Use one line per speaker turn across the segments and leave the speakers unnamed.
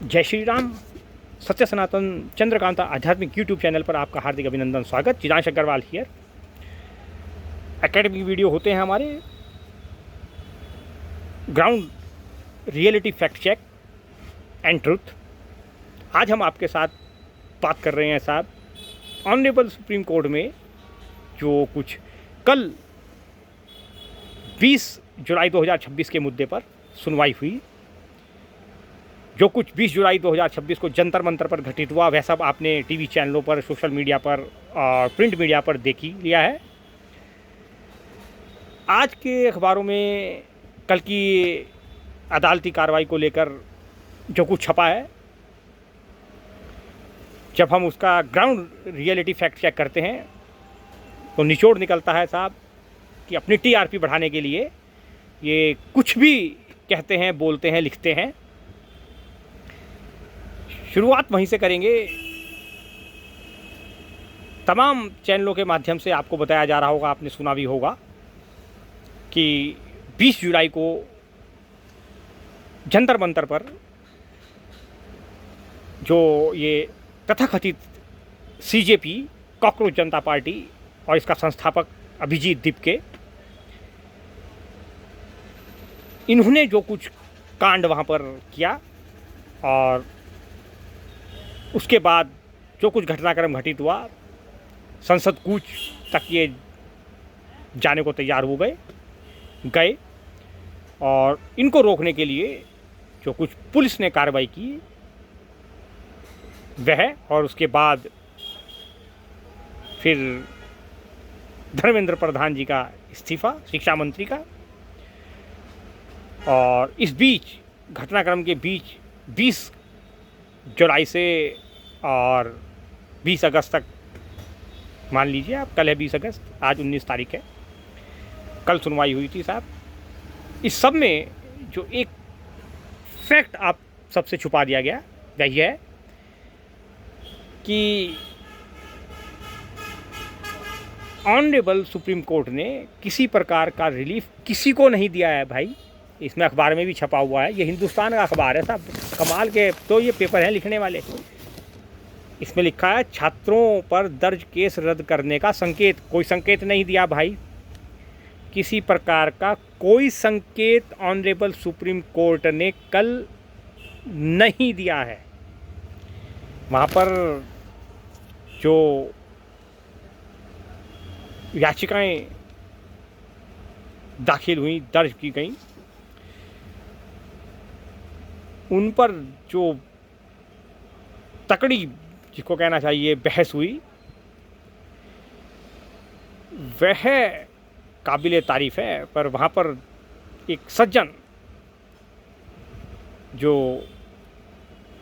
जय श्री राम। सत्य सनातन चंद्रकांता आध्यात्मिक यूट्यूब चैनल पर आपका हार्दिक अभिनंदन, स्वागत। Chidansh Agarwal here. Academic video होते हैं हमारे, ground reality fact check and truth. आज हम आपके साथ बात कर रहे हैं साहब ऑनरेबल सुप्रीम कोर्ट में जो कुछ कल 20 जुलाई 2026 के मुद्दे पर सुनवाई हुई। जो कुछ 20 जुलाई 2026 को जंतर मंतर पर घटित हुआ वह सब आपने टीवी चैनलों पर, सोशल मीडिया पर और प्रिंट मीडिया पर देख ही लिया है। आज के अखबारों में कल की अदालती कार्रवाई को लेकर जो कुछ छपा है, जब हम उसका ग्राउंड रियलिटी फैक्ट चेक करते हैं तो निचोड़ निकलता है साहब कि अपनी टीआरपी बढ़ाने के लिए ये कुछ भी कहते हैं, बोलते हैं, लिखते हैं। शुरुआत वहीं से करेंगे। तमाम चैनलों के माध्यम से आपको बताया जा रहा होगा, आपने सुना भी होगा कि 20 जुलाई को जंतर मंतर पर जो ये तथाकथित सीजेपी, कॉकरोच जनता पार्टी और इसका संस्थापक अभिजीत दीपके, इन्होंने जो कुछ कांड वहाँ पर किया और उसके बाद जो कुछ घटनाक्रम घटित हुआ, संसद कूच तक ये जाने को तैयार हो गए और इनको रोकने के लिए जो कुछ पुलिस ने कार्रवाई की वह, और उसके बाद फिर धर्मेंद्र प्रधान जी का इस्तीफा, शिक्षा मंत्री का। और इस बीच घटनाक्रम के बीच 20 जुलाई से और 20 अगस्त तक, मान लीजिए आप, कल है 20 अगस्त, आज 19 तारीख है, कल सुनवाई हुई थी साहब। इस सब में जो एक फैक्ट आप सबसे छुपा दिया गया वह यह है कि ऑनरेबल सुप्रीम कोर्ट ने किसी प्रकार का रिलीफ किसी को नहीं दिया है भाई। इसमें अखबार में भी छपा हुआ है, ये हिंदुस्तान का अखबार है साहब, कमाल के तो ये पेपर हैं लिखने वाले। इसमें लिखा है छात्रों पर दर्ज केस रद्द करने का संकेत। कोई संकेत नहीं दिया भाई, किसी प्रकार का कोई संकेत ऑनरेबल सुप्रीम कोर्ट ने कल नहीं दिया है। वहाँ पर जो याचिकाएं दाखिल हुई, दर्ज की गई, उन पर जो तकड़ी, जिसको कहना चाहिए, बहस हुई, वह काबिले तारीफ़ है। पर वहाँ पर एक सज्जन, जो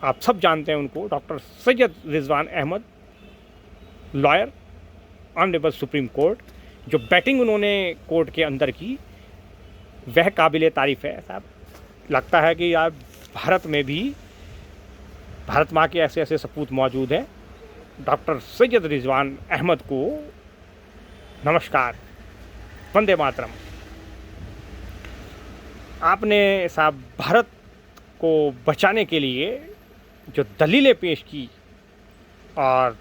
आप सब जानते हैं उनको, doctor Syed Rizwan Ahmed, lawyer, honourable Supreme Court, जो बैटिंग उन्होंने कोर्ट के अंदर की वह काबिले तारीफ़ है साहब। लगता है कि यार भारत में भी भारत माँ के ऐसे ऐसे सपूत मौजूद हैं। डॉक्टर सैयद रिजवान अहमद को नमस्कार, वंदे मातरम। आपने साहब भारत को बचाने के लिए जो दलीलें पेश की और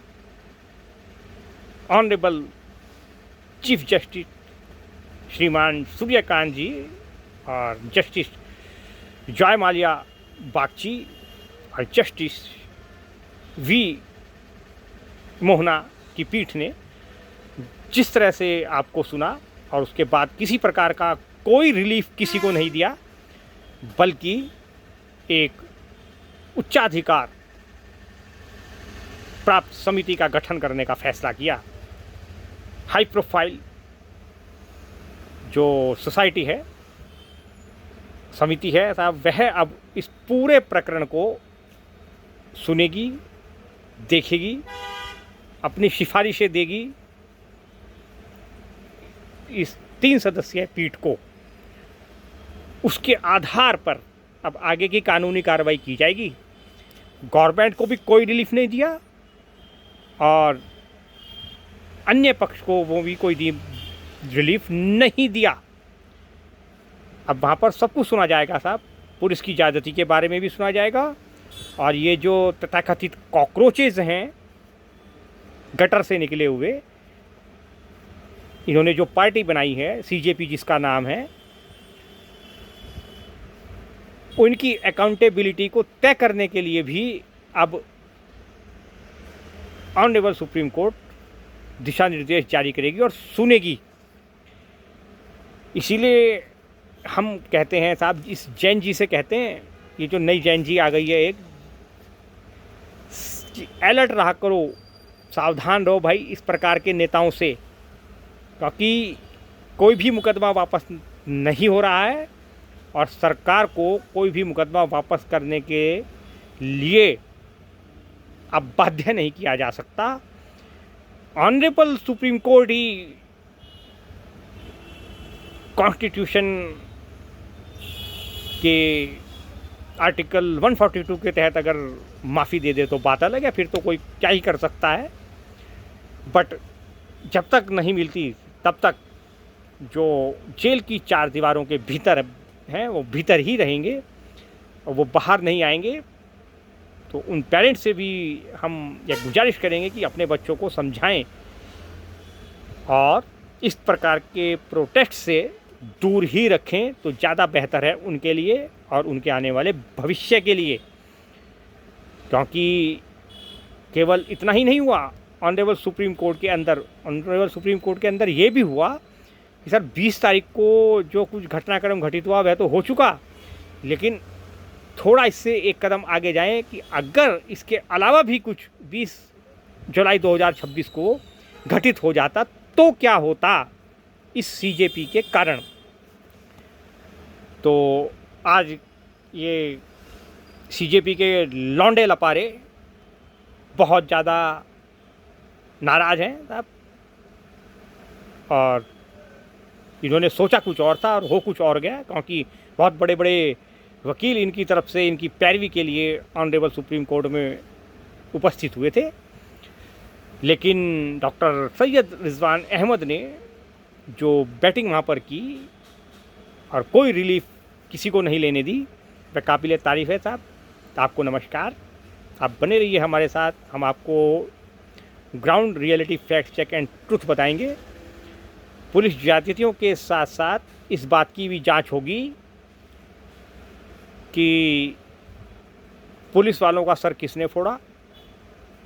ऑनरेबल चीफ जस्टिस श्रीमान सूर्यकांत जी और जस्टिस जॉय माल्या बागची और जस्टिस वी मोहना की पीठ ने जिस तरह से आपको सुना, और उसके बाद किसी प्रकार का कोई रिलीफ किसी को नहीं दिया, बल्कि एक उच्चाधिकार प्राप्त समिति का गठन करने का फैसला किया। हाई प्रोफाइल जो सोसाइटी है, समिति है साहब, वह अब इस पूरे प्रकरण को सुनेगी, देखेगी, अपनी सिफारिशें देगी इस 3 सदस्यीय पीठ को। उसके आधार पर अब आगे की कानूनी कार्रवाई की जाएगी। गवर्नमेंट को भी कोई रिलीफ नहीं दिया और अन्य पक्ष को वो भी कोई रिलीफ नहीं दिया। अब वहाँ पर सब कुछ सुना जाएगा साहब। पुलिस की ज़्यादती के बारे में भी सुना जाएगा और ये जो तथाकथित कॉकरोचेज हैं गटर से निकले हुए, इन्होंने जो पार्टी बनाई है सीजेपी जिसका नाम है, उनकी अकाउंटेबिलिटी को तय करने के लिए भी अब ऑनरेबल सुप्रीम कोर्ट दिशा निर्देश जारी करेगी और सुनेगी। इसीलिए हम कहते हैं साहब, इस जैन जी से कहते हैं, ये जो नई जैन जी आ गई है एक, अलर्ट रहा करो, सावधान रहो भाई इस प्रकार के नेताओं से, क्योंकि कोई भी मुकदमा वापस नहीं हो रहा है और सरकार को कोई भी मुकदमा वापस करने के लिए अब बाध्य नहीं किया जा सकता। ऑनरेबल सुप्रीम कोर्ट ही कॉन्स्टिट्यूशन के आर्टिकल 142 के तहत अगर माफ़ी दे दे तो बात अलग है, फिर तो कोई क्या ही कर सकता है। बट जब तक नहीं मिलती तब तक जो जेल की चार दीवारों के भीतर हैं वो भीतर ही रहेंगे और वो बाहर नहीं आएंगे। तो उन पेरेंट्स से भी हम यह गुजारिश करेंगे कि अपने बच्चों को समझाएं और इस प्रकार के प्रोटेस्ट से दूर ही रखें तो ज़्यादा बेहतर है उनके लिए और उनके आने वाले भविष्य के लिए। क्योंकि केवल इतना ही नहीं हुआ, ऑनरेबल सुप्रीम कोर्ट के अंदर ये भी हुआ कि सर 20 तारीख को जो कुछ घटनाक्रम घटित हुआ वह तो हो चुका, लेकिन थोड़ा इससे एक कदम आगे जाएं कि अगर इसके अलावा भी कुछ 20 जुलाई 2026 को घटित हो जाता तो क्या होता इस सीजेपी के कारण। तो आज ये सीजेपी के लौंडे लपारे बहुत ज़्यादा नाराज़ हैं साहब, और इन्होंने सोचा कुछ और था और हो कुछ और गया, क्योंकि बहुत बड़े बड़े वकील इनकी तरफ से इनकी पैरवी के लिए ऑनरेबल सुप्रीम कोर्ट में उपस्थित हुए थे। लेकिन डॉक्टर सैयद रिजवान अहमद ने जो बैटिंग वहाँ पर की और कोई रिलीफ किसी को नहीं लेने दी, वह काबिल तारीफ़ है साहब। आपको नमस्कार, आप बने रहिए हमारे साथ, हम आपको ground reality fact check and truth बताएंगे। पुलिस ज्यादतियों के साथ साथ इस बात की भी जांच होगी कि पुलिस वालों का सर किसने फोड़ा,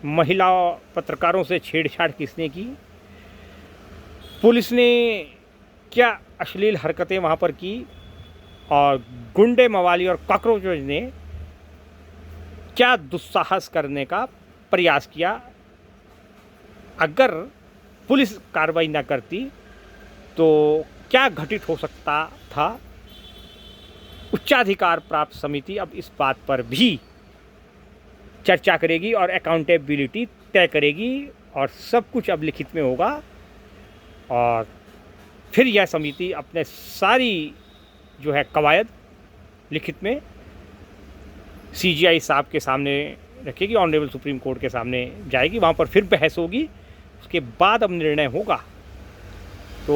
महिला पत्रकारों से छेड़छाड़ किसने की, पुलिस ने क्या अश्लील हरकतें वहाँ पर की और गुंडे मवाली और कॉकरोचेज ने क्या दुस्साहस करने का प्रयास किया। अगर पुलिस कार्रवाई न करती तो क्या घटित हो सकता था। उच्चाधिकार प्राप्त समिति अब इस बात पर भी चर्चा करेगी और अकाउंटेबिलिटी तय करेगी और सब कुछ अब लिखित में होगा। और फिर यह समिति अपने सारी जो है कवायद लिखित में सीजीआई साहब के सामने रखेगी, ऑनरेबल सुप्रीम कोर्ट के सामने जाएगी, वहाँ पर फिर बहस होगी, उसके बाद अब निर्णय होगा। तो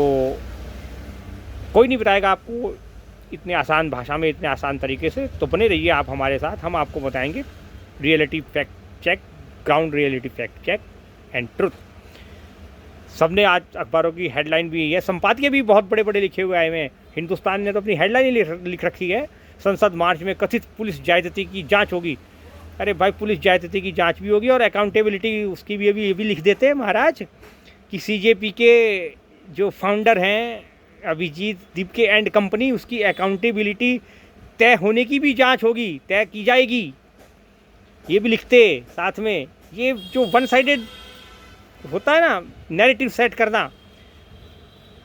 कोई नहीं बताएगा आपको इतने आसान भाषा में, इतने आसान तरीके से। तो बने रहिए आप हमारे साथ, हम आपको बताएंगे reality fact check, ground reality fact check and truth. सबने आज अखबारों की हेडलाइन भी है, संपादकीय भी बहुत बड़े बड़े लिखे हुए आए हैं। हिंदुस्तान ने तो अपनी हेडलाइन ही लिख रखी है, संसद मार्च में कथित पुलिस ज्यादती की जांच होगी। अरे भाई, पुलिस ज्यादती की जांच भी होगी और अकाउंटेबिलिटी उसकी भी अभी ये भी लिख देते हैं महाराज कि सीजेपी के जो फाउंडर हैं अभिजीत दीपके एंड कंपनी, उसकी अकाउंटेबिलिटी तय होने की भी जांच होगी, तय की जाएगी, ये भी लिखते साथ में। ये जो वन साइडेड होता है ना नैरेटिव सेट करना,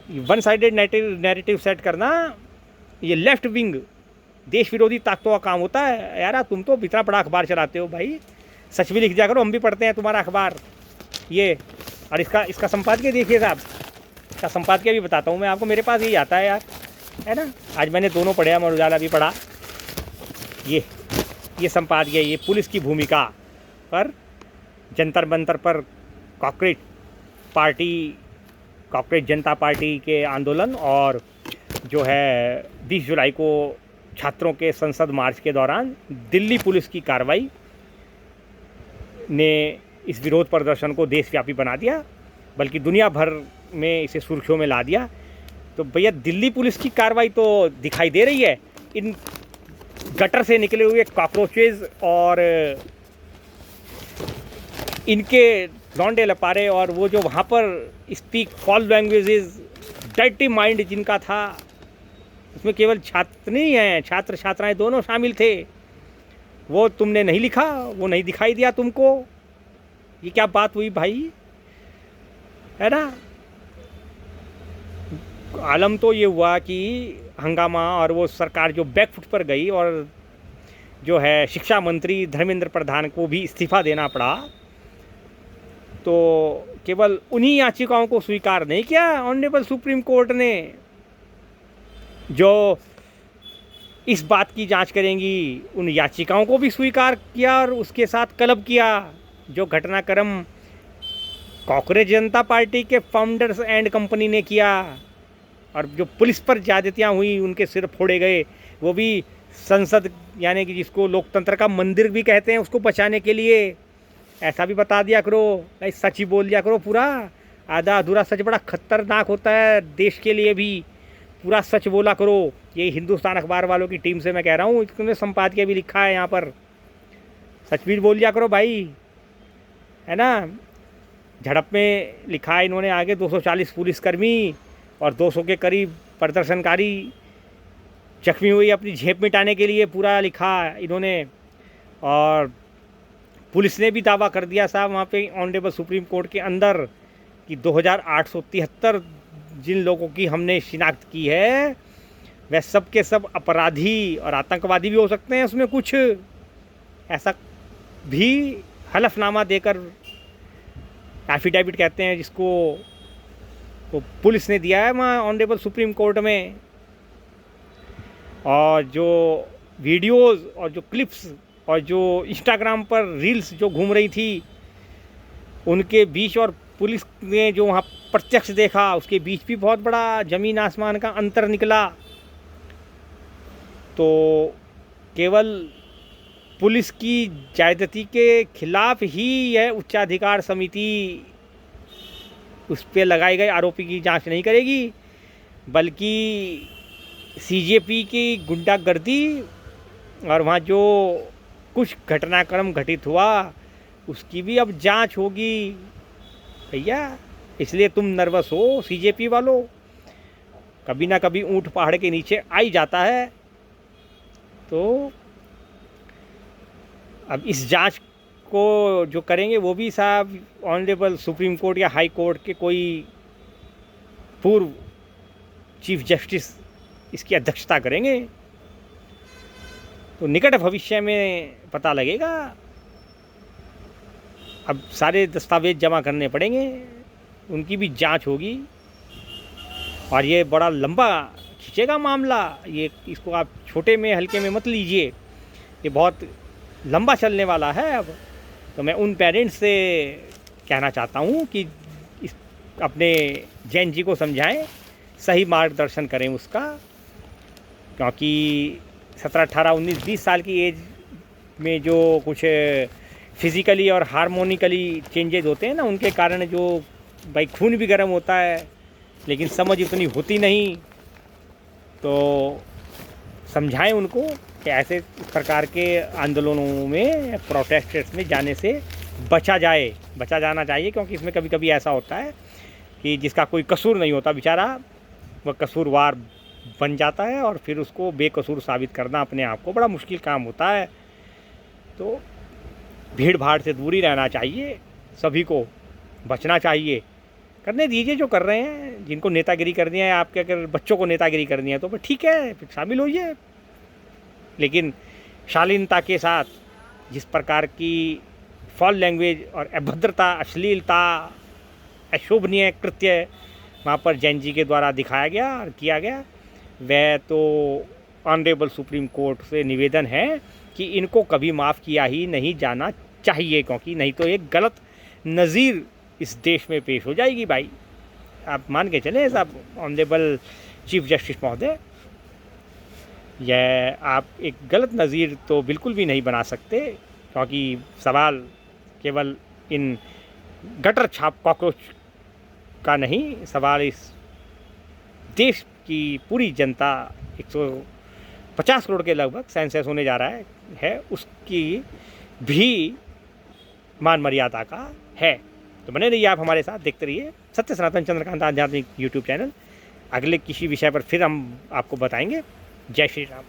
वन साइडेड नैरेटिव सेट करना, ये लेफ्ट विंग देश विरोधी ताकतों का काम होता है। यार तुम तो इतना बड़ा अखबार चलाते हो भाई, सच भी लिख दिया करो, हम भी पढ़ते हैं तुम्हारा अखबार ये। और इसका संपादकीय देखिए साहब, इसका संपादकीय भी बताता हूँ मैं आपको, मेरे पास यही आता है यार, है ना। आज मैंने दोनों पढ़े, अमर उजाला भी पढ़ा। ये संपादकीय, ये पुलिस की भूमिका पर जंतर मंतर पर कॉकरोच जनता पार्टी के आंदोलन और जो है 20 जुलाई को छात्रों के संसद मार्च के दौरान दिल्ली पुलिस की कार्रवाई ने इस विरोध प्रदर्शन को देशव्यापी बना दिया, बल्कि दुनिया भर में इसे सुर्खियों में ला दिया। तो भैया दिल्ली पुलिस की कार्रवाई तो दिखाई दे रही है, इन गटर से निकले हुए कॉकरोचेज और इनके लौंडे लपारे, और वो जो वहाँ पर speak fall languages, dirty mind जिनका था, उसमें केवल छात्र नहीं हैं, छात्र छात्राएं दोनों शामिल थे। वो तुमने नहीं लिखा, वो नहीं दिखाई दिया तुमको। ये क्या बात हुई भाई, है ना। आलम तो ये हुआ कि हंगामा और वो सरकार जो बैकफुट पर गई, और जो है शिक्षा मंत्री धर्मेंद्र प्रधान को भी इस्तीफा देना पड़ा। तो केवल उन्हीं याचिकाओं को स्वीकार नहीं किया ऑनरेबल सुप्रीम कोर्ट ने, जो इस बात की जांच करेंगी, उन याचिकाओं को भी स्वीकार किया और उसके साथ क्लब किया जो घटनाक्रम कांग्रेस जनता पार्टी के फाउंडर्स एंड कंपनी ने किया। और जो पुलिस पर ज्यादतियाँ हुई, उनके सिर फोड़े गए, वो भी संसद यानी कि जिसको लोकतंत्र का मंदिर भी कहते हैं, उसको बचाने के लिए। ऐसा भी बता दिया करो, सच ही बोल दिया करो पूरा। आधा अधूरा सच बड़ा खतरनाक होता है देश के लिए भी, पूरा सच बोला करो। ये हिंदुस्तान अखबार वालों की टीम से मैं कह रहा हूँ, इसमें संपादकीय भी लिखा है यहाँ पर, सच भी बोल दिया करो भाई, है ना। झड़प में लिखा है इन्होंने आगे 240 पुलिसकर्मी और 200 के करीब प्रदर्शनकारी जख्मी हुई अपनी झेप मिटाने के लिए, पूरा लिखा इन्होंने। और पुलिस ने भी दावा कर दिया साहब वहाँ पे ऑनरेबल सुप्रीम कोर्ट के अंदर कि 2873 जिन लोगों की हमने शिनाख्त की है, वह सब के सब अपराधी और आतंकवादी भी हो सकते हैं उसमें कुछ, ऐसा भी हलफनामा देकर, एफिडेविट कहते हैं जिसको, वो पुलिस ने दिया है वहाँ ऑनरेबल सुप्रीम कोर्ट में। और जो वीडियोस और जो क्लिप्स और जो इंस्टाग्राम पर रील्स जो घूम रही थी, उनके बीच और पुलिस ने जो वहाँ प्रत्यक्ष देखा, उसके बीच भी बहुत बड़ा ज़मीन आसमान का अंतर निकला। तो केवल पुलिस की ज्यादती के खिलाफ ही यह उच्चाधिकार समिति उस पर लगाए गए आरोपी की जांच नहीं करेगी, बल्कि सीजेपी की गुंडागर्दी और वहाँ जो कुछ घटनाक्रम घटित हुआ उसकी भी अब जांच होगी भैया। इसलिए तुम नर्वस हो सीजेपी वालों, कभी ना कभी ऊंट पहाड़ के नीचे आ ही जाता है। तो अब इस जांच को जो करेंगे वो भी साहब ऑनरेबल सुप्रीम कोर्ट या हाई कोर्ट के कोई पूर्व चीफ जस्टिस इसकी अध्यक्षता करेंगे। तो निकट भविष्य में पता लगेगा। अब सारे दस्तावेज जमा करने पड़ेंगे, उनकी भी जांच होगी, और ये बड़ा लंबा खींचेगा मामला। ये इसको आप छोटे में हल्के में मत लीजिए, ये बहुत लंबा चलने वाला है। अब तो मैं उन पेरेंट्स से कहना चाहता हूँ कि इस अपने जैन जी को समझाएं, सही मार्गदर्शन करें उसका, क्योंकि 17, 18, 19, 20 साल की एज में जो कुछ फिज़िकली और हार्मोनिकली चेंजेज होते हैं ना, उनके कारण जो भाई खून भी गर्म होता है लेकिन समझ उतनी होती नहीं। तो समझाएं उनको कि ऐसे प्रकार के आंदोलनों में, प्रोटेस्ट्स में जाने से बचा जाना चाहिए, क्योंकि इसमें कभी कभी ऐसा होता है कि जिसका कोई कसूर नहीं होता बेचारा, वह कसूरवार बन जाता है और फिर उसको बेकसूर साबित करना अपने आप को बड़ा मुश्किल काम होता है। तो भीड़ भाड़ से दूरी रहना चाहिए, सभी को बचना चाहिए। करने दीजिए जो कर रहे हैं, जिनको नेतागिरी करनी है, आपके अगर बच्चों को नेतागिरी करनी है तो फिर ठीक है, फिर शामिल होइए, लेकिन शालीनता के साथ। जिस प्रकार की फॉल लैंग्वेज और अभद्रता, अश्लीलता, अशोभनीय कृत्य वहाँ पर जैन जी के द्वारा दिखाया गया और किया गया, वह तो ऑनरेबल सुप्रीम कोर्ट से निवेदन है कि इनको कभी माफ़ किया ही नहीं जाना चाहिए, क्योंकि नहीं तो एक गलत नज़ीर इस देश में पेश हो जाएगी भाई। आप मान के चलें साहब ऑनरेबल चीफ जस्टिस महोदय। यह आप एक गलत नज़ीर तो बिल्कुल भी नहीं बना सकते, क्योंकि सवाल केवल इन गटर छाप कॉकरोच का नहीं, सवाल इस देश की पूरी जनता 150 करोड़ के लगभग सेंसस होने जा रहा है उसकी भी मान मर्यादा का है। तो बने रहिए आप हमारे साथ, देखते रहिए सत्य सनातन चंद्रकांत आध्यात्मिक यूट्यूब चैनल। अगले किसी विषय पर फिर हम आपको बताएंगे। जय श्री राम।